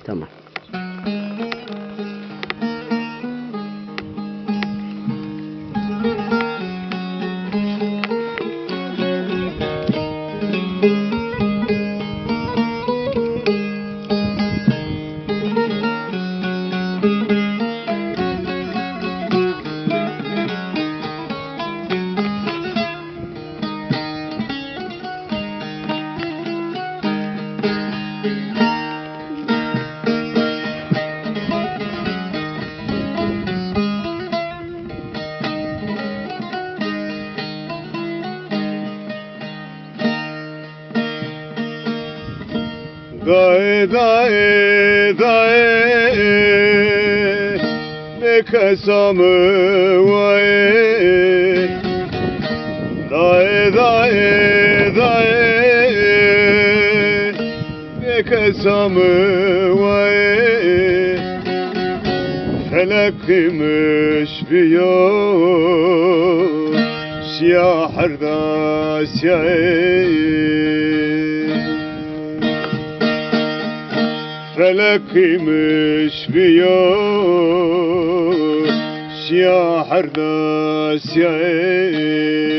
Tamam. Dae dae dae ne kasamı vae dae dae dae ne kasamı vae felek imiş bir yol siyah herda siyah felek imiş bir yol siyah herda siyah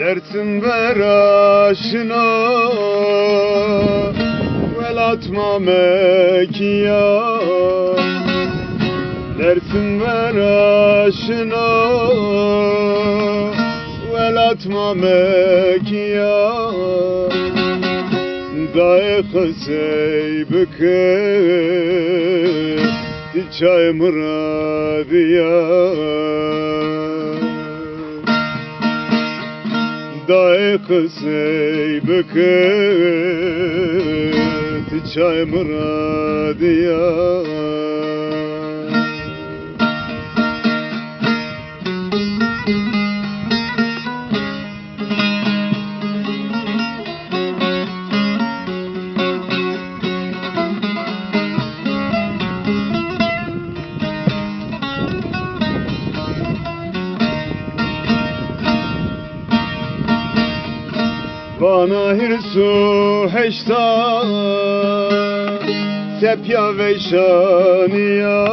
dersin ver aşına vel atma mekiya dersin ver aşına vel atma mekiya dae khasey bike çay muradiya dae khasey bike çay muradiya bana hirsu heşta sepya ve şaniya